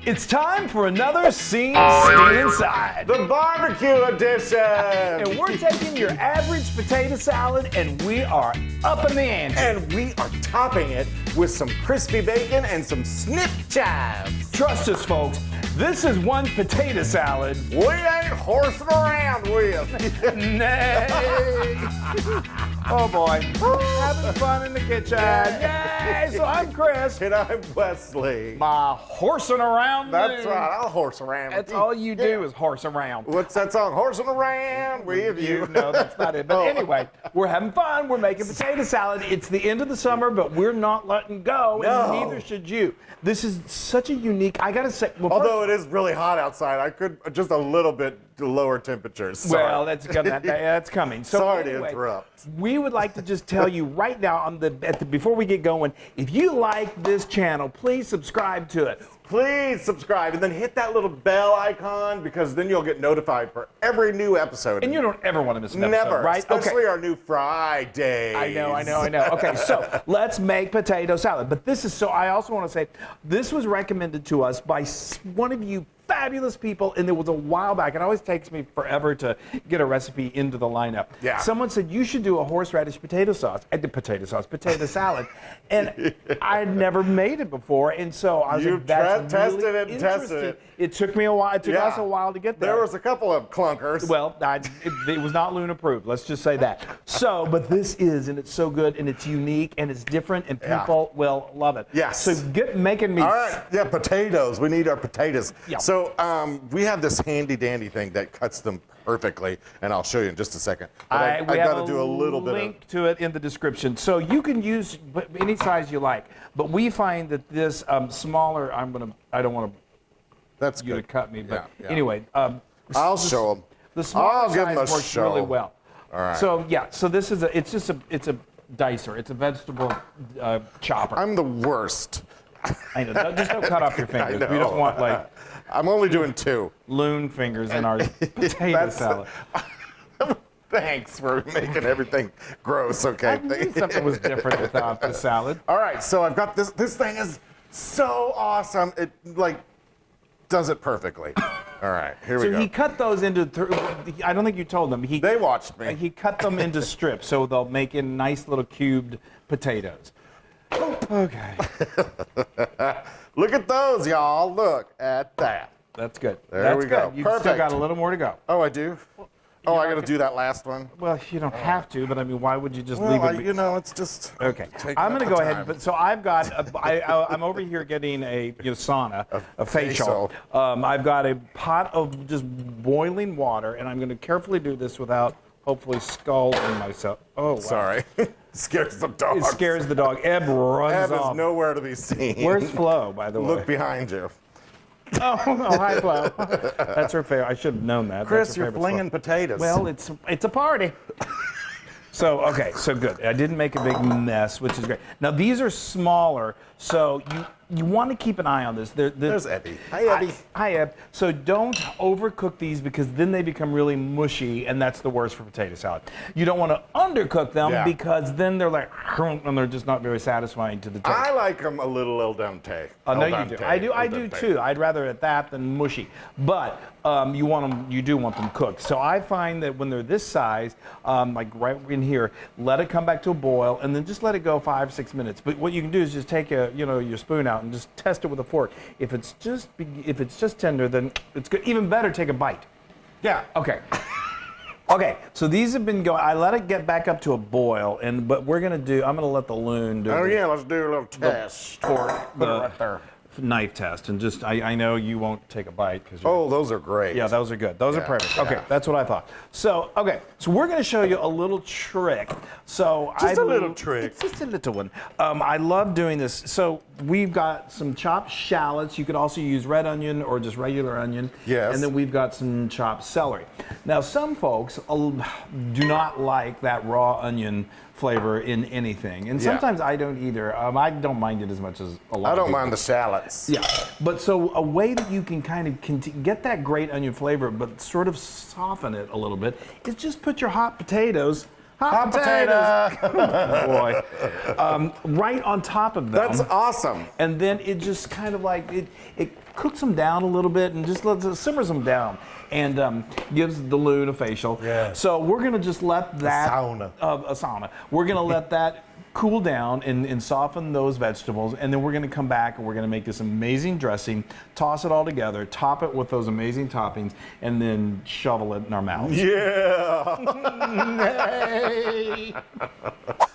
It's time for another Scene Steal Inside. The barbecue edition! And we're taking your average potato salad and we are up in the ante. And we are topping it with some crispy bacon and some snipped chives. Trust us, folks, this is one potato salad We ain't horsing around with. Nay. Oh boy. Having fun in the kitchen. Yay! So I'm Chris. And I'm Wesley. My horsing around. That's Loon. right, I'll horse around with That's you. all you do is horse around. What's that song? Horsing around with you. No, that's not it. But anyway, we're having fun. We're making potato salad. It's the end of the summer, but we're not letting go, and neither should you. This is such a unique, I gotta say. Well, Although it is really hot outside, I could just a little bit lower temperatures. Sorry. Well, that's coming. So Sorry anyway, to interrupt. We would like to just tell you right now before we get going, if you like this channel, please subscribe to it. Please subscribe and then hit that little bell icon because then you'll get notified for every new episode. And you don't ever want to miss an episode, Never, right? especially our new Fridays. I know. Okay, so let's make potato salad. But I also want to say, this was recommended to us by one of you fabulous people, and it was a while back. It always takes me forever to get a recipe into the lineup. Yeah. Someone said you should do a horseradish potato salad, and I had never made it before, and so I was like, that's tested really it and tested interesting. it. It took me a while. It took us a while to get there. There was a couple of clunkers. Well, it was not Loon approved. Let's just say that. So, but this is, and it's so good, and it's unique, and it's different, and people will love it. Yes. So making me. All right. Yeah, potatoes. We need our potatoes. Yeah. So we have this handy dandy thing that cuts them perfectly, and I'll show you in just a second. But we I have got to do a little bit of. link to it in the description, so you can use any size you like. But we find that this smaller. I don't want That's you to good. cut me, but Yeah. anyway. I'll show them. The smaller I'll give size 'em a works show. really well. All right. So yeah, so this is it's a dicer. It's a vegetable chopper. I'm the worst. I know. Just don't cut off your fingers. I know. We don't want like I'm only doing two. Loon fingers in our potato salad. Thanks for making everything gross, okay? I knew something was different without the salad. All right, so I've got this. This thing is so awesome. It does it perfectly. All right, here we So go. he cut those into. I don't think you told them. They watched me. He cut them into strips, so they'll make in nice little cubed potatoes. Okay, Look at those, y'all. Look at that. that's good. There we go. You've still Perfect. got a little more to go. Oh, I do? Oh, I got to do that last one? Well, you don't have to, but I mean, why would you just Well, leave it? it's just. Okay, taking I'm going to up go the ahead. time. But so I've got. I'm over here getting a sauna, a facial. I've got a pot of just boiling water, and I'm going to carefully do this without hopefully scalding myself. Oh, wow. Sorry. Scares the dog. It scares the dog. Eb runs Eb off. is nowhere to be seen. Where's Flo, by the way? Look behind you. Oh, hi, Flo. That's her favorite. I should have known that. Chris, That's her you're favorite flinging potatoes. Well, it's a party. So, okay, so good. I didn't make a big mess, which is great. Now, these are smaller, so you want to keep an eye on this. There's Eddie. Hi, Eddie. Hi, Eb. So don't overcook these because then they become really mushy, and that's the worst for potato salad. You don't want to undercook them because then they're like, and they're just not very sasatisfying to the taste. I like them a little el dente. Oh, no, you do. I do too. I'd rather at that than mushy. But you do want them cooked. So I find that when they're this size, like right in here, let it come back to a boil, and then just let it go 5-6 minutes. But what you can do is just take your spoon out and just test it with a fork. If it's just tender, then it's good. Even better, take a bite. Yeah. Okay. Okay, so these have been going. I let it get back up to a boil, but I'm gonna let the Loon do. Oh yeah, let's do a little test. Right there. Knife test, and just I know you won't take a bite because. Oh, those are great. Yeah, those are good. Those are perfect. Yeah. Okay, that's what I thought. So we're going to show you a little trick. So Just a little trick. It's just a little one. I love doing this. So we've got some chopped shallots. You could also use red onion or just regular onion. Yes. And then we've got some chopped celery. Now, some folks do not like that raw onion flavor in anything, and sometimes I don't either. I don't mind it as much as a lot. I of don't people. mind the shallots. Yeah, but so a way that you can kind of get that great onion flavor, but sort of soften it a little bit, is just put your hot potatoes. Hot potatoes. Boy. Right on top of them. That's awesome. And then it just kind of like it cooks them down a little bit and just simmers them down and gives the Loon a facial. Yeah. So we're going to just let that... A sauna. We're going to let that cool down and soften those vegetables, and then we're going to come back and we're going to make this amazing dressing, toss it all together, top it with those amazing toppings, and then shovel it in our mouths. Yeah.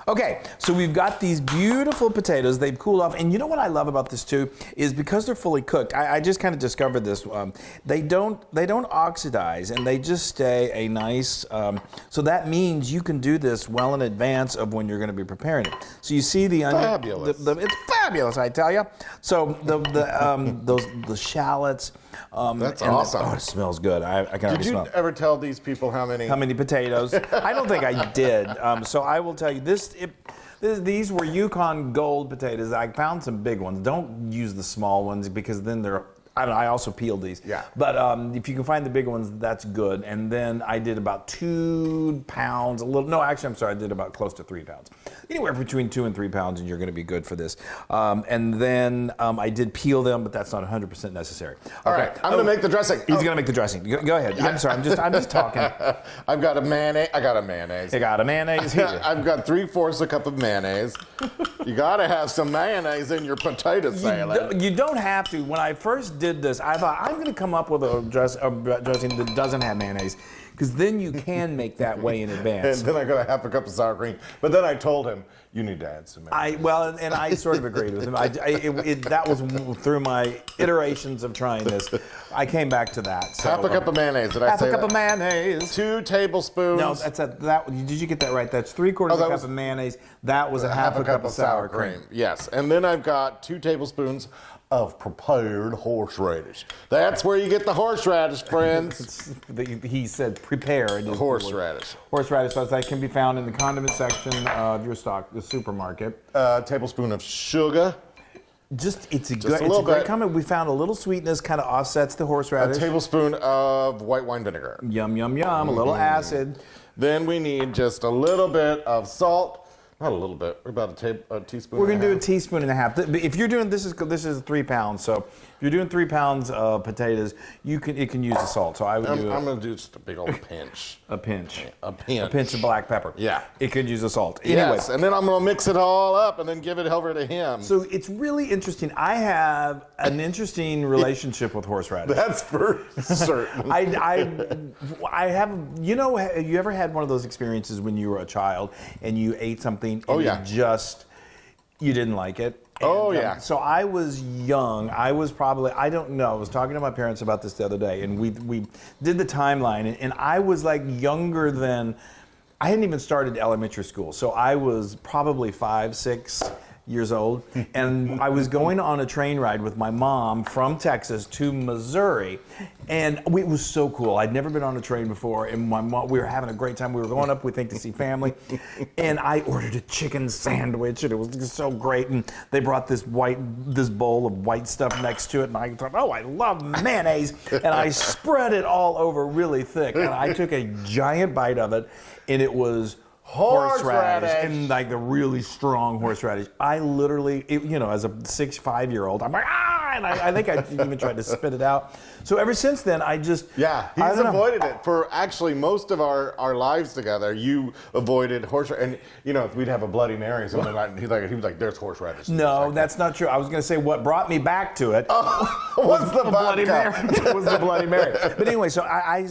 Okay, so we've got these beautiful potatoes. They've cooled off, and you know what I love about this too is because they're fully cooked. I just kind of discovered this. They don't oxidize, and they just stay a nice. So that means you can do this well in advance of when you're going to be preparing it. So you see the onion. Fabulous. It's fabulous, I tell you. So the shallots. That's awesome. Oh, it smells good. I can already smell it. Did you ever tell these people how many potatoes? I don't think I did. So I will tell you this. These were Yukon Gold potatoes. I found some big ones. Don't use the small ones because then they're. I also peeled these. Yeah. But if you can find the big ones, that's good. And then I did about 2 pounds. I did about close to 3 pounds. Anywhere between 2 and 3 pounds, and you're going to be good for this. And then I did peel them, but that's not 100% necessary. All right, I'm going to make the dressing. He's going to make the dressing. Go ahead. Yeah. I'm sorry. I'm just talking. I've got a mayonnaise. I got a mayonnaise. You got a mayonnaise here. I've got 3/4 a cup of mayonnaise. You got to have some mayonnaise in your potato salad. You don't have to. When I first did this, I thought I'm going to come up with a dressing that doesn't have mayonnaise, because then you can make that way in advance. And then I got a 1/2 cup of sour cream. But then I told him, you need to add some mayonnaise. And I sort of agreed with him. That was through my iterations of trying this. I came back to that. So, 1/2 cup of mayonnaise. Did I say 1/2 cup that? of mayonnaise. 2 tablespoons. No, did you get that right? That's 3/4 cup of mayonnaise. That was a 1/2 cup of sour cream. Yes, and then I've got 2 tablespoons of prepared horseradish. That's where you get the horseradish, friends. He said prepared. Horseradish. Horseradish sauce that can be found in the condiment section of your the supermarket. A tablespoon of sugar. It's a great comment. We found a little sweetness kind of offsets the horseradish. A tablespoon of white wine vinegar. Yum, yum, yum. A little acid. Then we need just a little bit of salt. Not a little bit. About a teaspoon. We're going to do a teaspoon and a half. If you're doing this is 3 pounds. So if you're doing 3 pounds of potatoes, it can use the salt. So I'm going to do just a big old pinch. A pinch. A pinch. A pinch of black pepper. Yeah. It could use the salt. Yes, Anyways. and then I'm going to mix it all up and then give it over to him. So it's really interesting. I have an interesting relationship with horseradish. That's for certain. I have. Have you ever had one of those experiences when you were a child and you ate something and you didn't like it? And, so I was young. I was probably, I don't know. I was talking to my parents about this the other day, and we did the timeline, and I was like younger than, I hadn't even started elementary school. So I was probably 5, 6 years old, and I was going on a train ride with my mom from Texas to Missouri, and it was so cool. I'd never been on a train before, and my mom, we were having a great time. We were going up, we think, to see family, and I ordered a chicken sandwich, and it was just so great, and they brought this bowl of white stuff next to it, and I thought, oh, I love mayonnaise, and I spread it all over really thick, and I took a giant bite of it, and it was horseradish, and like the really strong horseradish. I literally, as a 5-year-old, I'm like, and I think I even tried to spit it out. So ever since then, he's avoided it for actually most of our lives together. You avoided horseradish, and we'd have a Bloody Mary or something like. He was like, "There's horseradish." No, that's not true. I was going to say what brought me back to it. Was the Bloody Mary? Was the Bloody Mary? But anyway, so I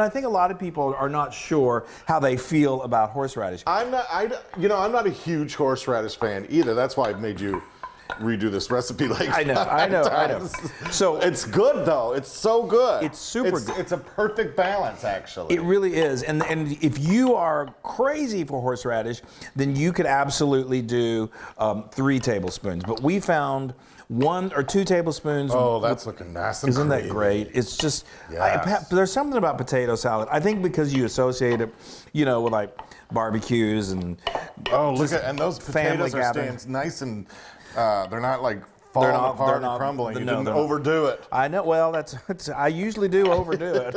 think a lot of people are not sure how they feel about horseradish. I'm not a huge horseradish fan either. That's why I made you redo this recipe like I know. So it's good though. It's so good. It's super good. It's a perfect balance, actually. It really is. And if you are crazy for horseradish, then you could absolutely do 3 tablespoons. But we found 1 or 2 tablespoons. Oh, that's looking nice and Isn't creamy. that great? It's just, yes. There's something about potato salad. I think because you associate it, with like barbecues and and those potatoes are staying nice and they're not like falling apart and crumbling. You didn't overdo it. I know. Well, I usually do overdo it,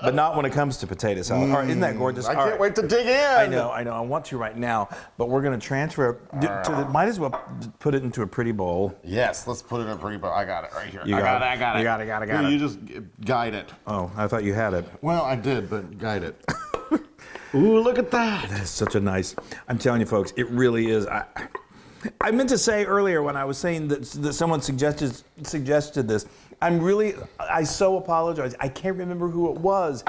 but not when it comes to potato salad. All right, isn't that gorgeous? I can't wait to dig in. I know. I want to right now, but we're going to transfer it to the. Might as well put it into a pretty bowl. Yes, let's put it in a pretty bowl. I got it right here. I got it. You just guide it. Oh, I thought you had it. Well, I did, but guide it. Ooh, look at that. That is such a nice. I'm telling you, folks, it really is. I meant to say earlier when I was saying that someone suggested this. I so apologize. I can't remember who it was.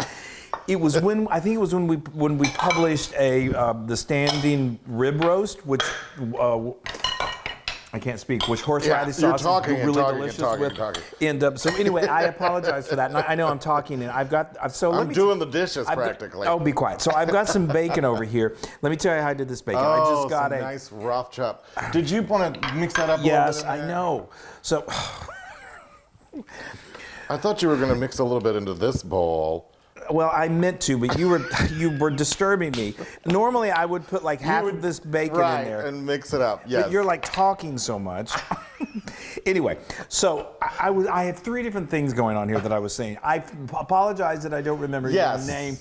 It was when when we published the standing rib roast, which I can't speak, which horseradish sauce is really delicious with. And so anyway, I apologize for that. And I know I'm talking, and I'm doing the dishes practically. Oh, be quiet. So I've got some bacon over here. Let me tell you how I did this bacon. I just got a nice rough chop. Did you want to mix that up a little bit? Yes, I know. So I thought you were going to mix a little bit into this bowl. Well, I meant to, but you were disturbing me. Normally, I would put like half of this bacon in there and mix it up. Yes, but you're like talking so much. Anyway, so I have three different things going on here that I was saying. I apologize that I don't remember your name.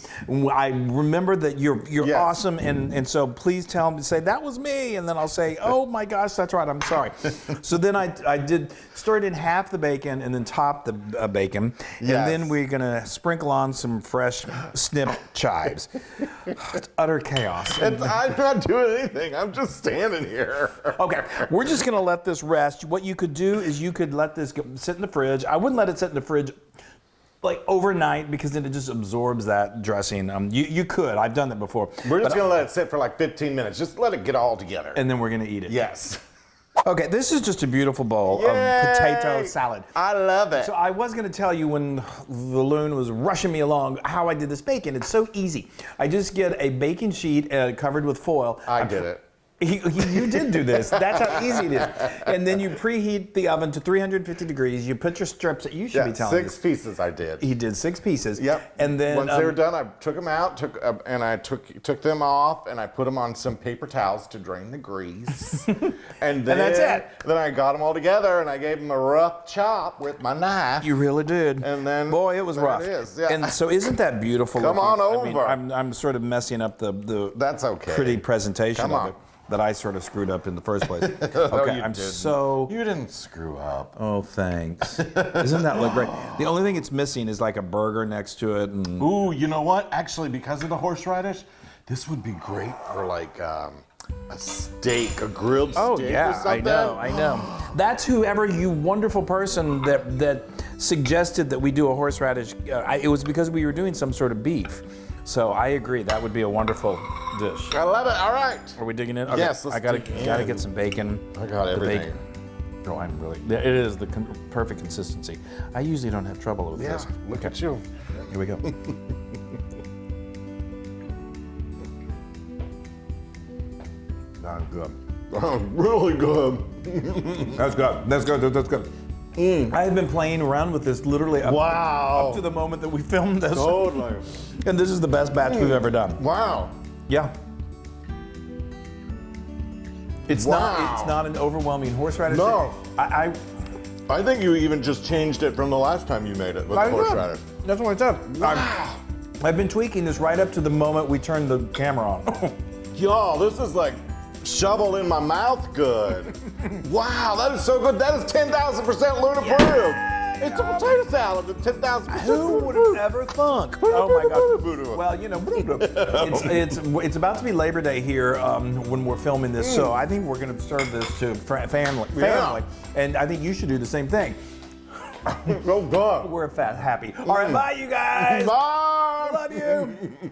I remember that you're awesome, and so please tell me, say that was me, and then I'll say, oh my gosh, that's right, I'm sorry. So then I did stir it in half the bacon and then top the bacon, and then we're gonna sprinkle on some fresh snipped chives. It's utter chaos. I'm not doing anything. I'm just standing here. Okay, we're just gonna let this rest. What you could do is you could let this sit in the fridge. I wouldn't let it sit in the fridge like overnight because then it just absorbs that dressing. You could. I've done that before. We're just gonna let it sit for like 15 minutes. Just let it get all together. And then we're gonna eat it. Yes. Okay, this is just a beautiful bowl of potato salad. I love it. So I was going to tell you when the Loon was rushing me along how I did this bacon. It's so easy. I just get a bacon sheet covered with foil. I did it. You did do this. That's how easy it is. And then you preheat the oven to 350 degrees. You put your strips. You should be telling me. 6 pieces I did. He did 6 pieces. Yep. And then once they were done, I took them out, I took them off, and I put them on some paper towels to drain the grease. and that's it. Then I got them all together, and I gave them a rough chop with my knife. You really did. And then boy, it was rough. It is. Yeah. And so isn't that beautiful? Come on over. I mean, I'm sort of messing up the that's okay. pretty presentation of it. That I sort of screwed up in the first place. Okay, You didn't screw up. Oh, thanks. Doesn't that look great? The only thing it's missing is like a burger next to it. And ooh, you know what? Actually, because of the horseradish, this would be great for like a steak, a grilled steak or something. I know. That's whoever you wonderful person that suggested that we do a horseradish. It was because we were doing some sort of beef. So I agree. That would be a wonderful dish. I love it. All right. Are we digging in? Okay. Yes. Let's gotta get some bacon. I got everything. Oh, I'm really. It is the perfect consistency. I usually don't have trouble with this. Look at you. Here we go. That's good. Oh, really good. That's good. That's good. That's good. I have been playing around with this literally up to the moment that we filmed this. Totally. And this is the best batch we've ever done. Wow. Yeah. It's not an overwhelming horseradish. No. I think you even just changed it from the last time you made it with horseradish. That's what I said. Wow. I've been tweaking this right up to the moment we turned the camera on. Y'all, this is like shovel in my mouth good. Wow, that is so good. That is 10,000% Loon approved. It's a potato salad with 10,000%. Who would have ever thunk? Oh my God. Well, you know, it's about to be Labor Day here when we're filming this, so I think we're going to serve this to family. And I think you should do the same thing. Oh God. We're happy. All right, bye, you guys. Bye. Love you.